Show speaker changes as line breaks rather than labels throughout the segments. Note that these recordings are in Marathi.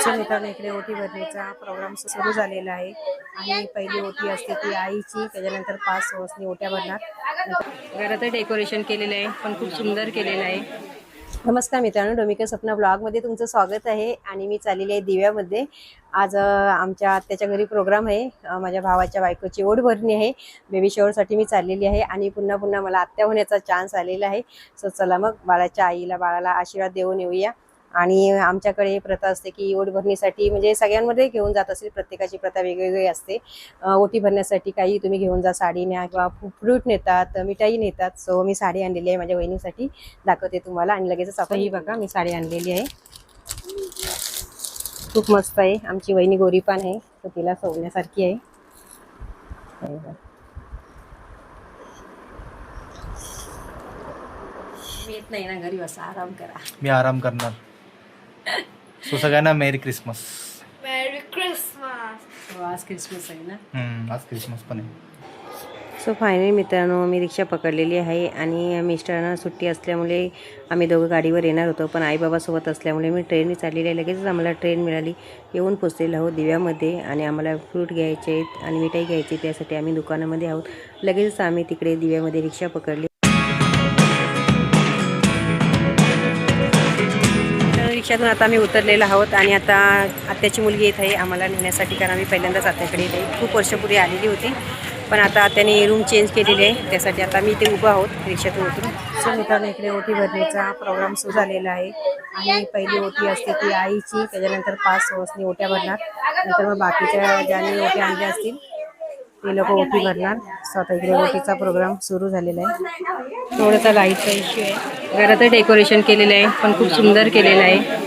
मित्रांनो इकडे ओटी भरणीचा प्रोग्राम सुरू झालेला आहे आणि पहिली ओटी असते ती आईची, त्याच्यानंतर 5 सवासणी ओट्या भरणार। घरात डेकोरेशन केलेलं आहे, पण खूप सुंदर केलेलं आहे। नमस्कार मित्रांनो, डोमिका सपना ब्लॉगमध्ये तुमचं स्वागत आहे। आणि मी चाललेली आहे दिव्यामध्ये। आज आमच्या आत्याच्या घरी प्रोग्राम आहे, माझ्या भावाच्या बायकोची ओट भरणी आहे। बेबी शॉवरसाठी मी चाललेली आहे आणि पुन्हा मला आत्या होण्याचा चान्स आलेला आहे। सो चला मग बाळाच्या आईला बाळाला आशीर्वाद देऊन येऊया। आणि आमच्याकडे प्रथा असते की ओट भरणीसाठी म्हणजे सगळ्यांमध्ये घेऊन जात असेल, प्रत्येकाची प्रथा वेगवेगळी असते। ओटी भरण्यासाठी काही तुम्ही घेऊन जा, साडी न्या किंवा फ्रूट नेतात, मिठाई नेतात। सो मी साडी आणलेली आहे माझ्या वहिनीसाठी, दाखवते तुम्हाला। आणि लगेचच आपण ही बघा मी साडी आणलेली आहे, खूप मस्त आहे। आमची वहिनी गोरी पण आहे, तर तिला सोडण्यासारखी आहे। मी येत नाही ना घरी, बसा आराम करा।
मी आराम करणार। सो सगळ्यांना मेरी क्रिसमस।
मेरी क्रिसमस।
आज क्रिसमस आहे ना।
आज क्रिसमस पण आहे।
सो फायनली मित्रांनो मी रिक्षा पकडलेली आहे आणि मिस्टरांना सुट्टी असल्यामुळे आम्ही दोघं गाडीवर येणार होतो, पण आईबाबासोबत असल्यामुळे मी ट्रेनने चाललेली आहे। लगेचच आम्हाला ट्रेन मिळाली, येऊन पोचलेलो आहोत दिव्यामध्ये। आणि आम्हाला फ्रूट घ्यायचे आहेत आणि मिठाई घ्यायची, त्यासाठी आम्ही दुकानामध्ये आहोत। लगेचच आम्ही तिकडे दिव्यामध्ये रिक्षा पकडली। रिक्षातून आता आम्ही उतरलेलो आहोत आणि आता आत्याची मुलगी येत आहे आम्हाला नेण्यासाठी, कारण आम्ही पहिल्यांदाच आत्याकडे येत आहे। खूप वर्षापूर्वी आलेली होती, पण आता त्याने रूम चेंज केलेली आहे, त्यासाठी आता मी इथे उभं आहोत रिक्षातून उतरून। सो मित्रांनो इकडे ओटी भरणीचा प्रोग्राम सुरू झालेला आहे आणि पहिली ओटी असते ती आईची, त्याच्यानंतर 5 सवासणी ओट्या भरणार। नंतर मग बाकीच्या ज्यांनी ओट्या आणल्या असतील ते लोक ओटी भरणार। स्वतः इकडे ओटीचा प्रोग्राम सुरू झालेला आहे। थोडासा लाईटचा इश्यू आहे, घरात डेकोरेशन केलेलं आहे, पण खूप सुंदर केलेलं आहे।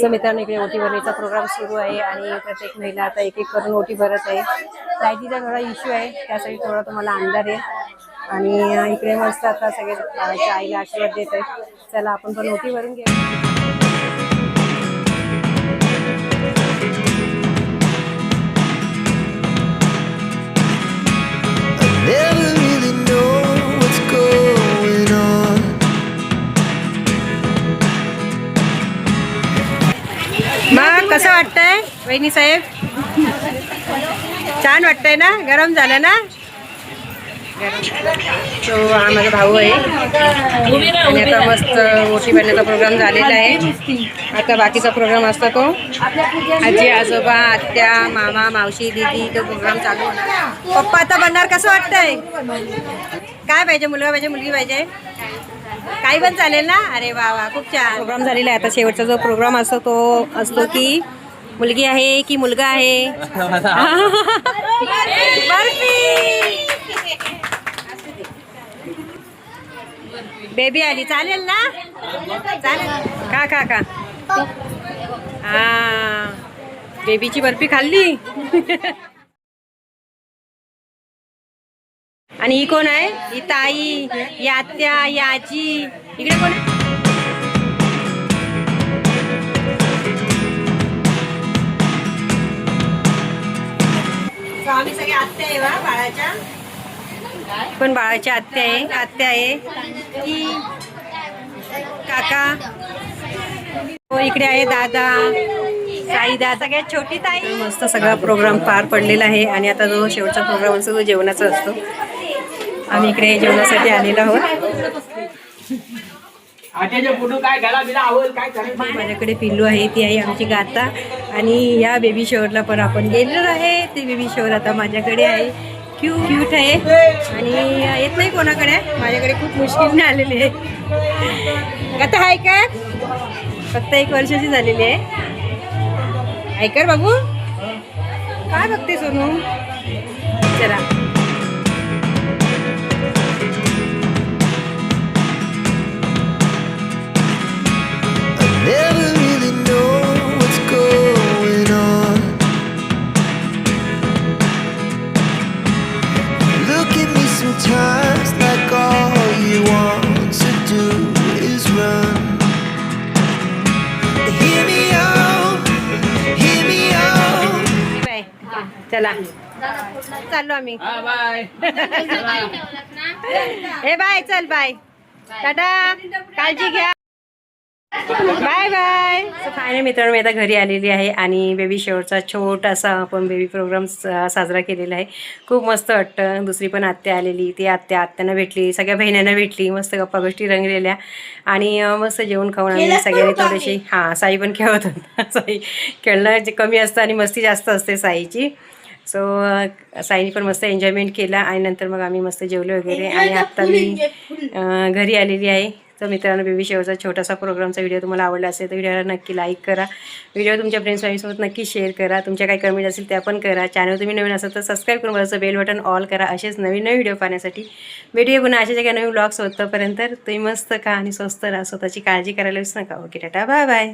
सो मित्रांनो इकडे ओटी भरणीचा प्रोग्राम सुरू आहे आणि प्रत्येक महिला आता एक एक करून ओटी भरत आहे। लाईटीचा थोडा इश्यू आहे, त्यासाठी थोडा तुम्हाला अंधार आहे। आणि इकडे मस्त आता सगळे बाळाच्या आईला आशीर्वाद देत आहेत। चला आपण पण ओटी भरून घेऊ। मग कसं वाटतंय वहिनी साहेब? छान वाटतंय ना? गरम झालं ना? तो हा माझा भाऊ आहे आणि आता मस्त ओटी भरण्याचा प्रोग्राम झालेला आहे। आता बाकीचा प्रोग्राम असतो तो आजी आजोबा आत्या मामा मावशी दीदी, तो प्रोग्राम चालू होणार। पप्पा आता बनणार, कसं वाटतंय? काय पाहिजे, मुलगा पाहिजे मुलगी पाहिजे? काही पण चालेल ना? अरे वा वा, खूप छान प्रोग्राम झालेला आहे। आता शेवटचा जो प्रोग्राम असतो तो असतो की मुलगी आहे की मुलगा आहे। बेबी आली, चालेल ना? चालेल का का का? हा, बेबीची बर्फी खाल्ली। आणि ही कोण आहे? ही ताई, ही आत्या, ही आजी। इकडे कोण आहे? आम्ही सगळे आत्या आहे वा बाळाच्या, पण बाळाच्या आत्या आहे की काका। हो इकडे आहे दादा, साईदा, सगळ्यात छोटी ताई। मस्त सगळा प्रोग्राम पार पडलेला आहे आणि आता जो शेवटचा प्रोग्राम असतो तो जेवणाचा असतो। आम्ही इकडे जेवणासाठी आलेलो आहोत। माझ्याकडे पिल्लू आहे, ती आहे आमची गाता। आणि या बेबी शॉवरला पण आपण गेलेलो आहे, ते बेबी शॉवर आता माझ्याकडे आहे। क्यूट आहे आणि येत नाही कोणाकडे, माझ्याकडे खूप मुश्किलने आलेले आहे। गाता आहे का? फक्त 1 वर्षाची झालेली आहे। ऐकर बाबू, काय बघते सोनू? चला
Sometimes like all you want to do is run. Hear me out, hear me out.
चला चाललो आम्ही।
बाय।
ए बाय, चल बाय, टाटा, काळजी घ्या, बाय बाय. सो फायनली मित्रांनो मी आता घरी आलेली आहे आणि बेबी शॉवरचा छोटासा आपण बेबी प्रोग्राम साजरा केलेला आहे. खूप मस्त वाटतं. दुसरी पण आत्या आलेली, ती आत्यांना भेटली, सगळ्या बहिण्यांना भेटली, मस्त गप्पा गोष्टी रंगलेल्या आणि मस्त जेवण खाऊन आम्ही सगळ्यांनी थोडीशी साई पण खेळत होता. साई खेळणं जे कमी असतं आणि मस्ती जास्त असते साईची. सो साईने पण मस्त एन्जॉयमेंट केला आणि नंतर मग आम्ही मस्त जेवलो वगैरे आणि आत्ता मी घरी आलेली आहे. तर मित्रांनो बेबी शॉवरचा छोटासा प्रोग्रामचा व्हिडिओ तुम्हाला आवडला असेल तर व्हिडिओला नक्की लाईक करा. व्हिडिओ तुमच्या फ्रेंड्स फॅमिलीसोबत नक्की शेअर करा. तुमच्या काही कमेंट असेल त्या पण करा. चॅनल तुम्ही नवीन असाल तर सबस्क्राईब करून बघायचं, बेल बटन ऑल करा. असेच नवीन नवीन व्हिडिओ पाहण्यासाठी. व्हिडिओ पुन्हा अशाच काही नवीन व्लॉग्स होतपर्यंत तुम्ही मस्त खा आणि स्वस्त राहा. स्वतःची काळजी करायला विसरू नका. Okay tata, bye bye.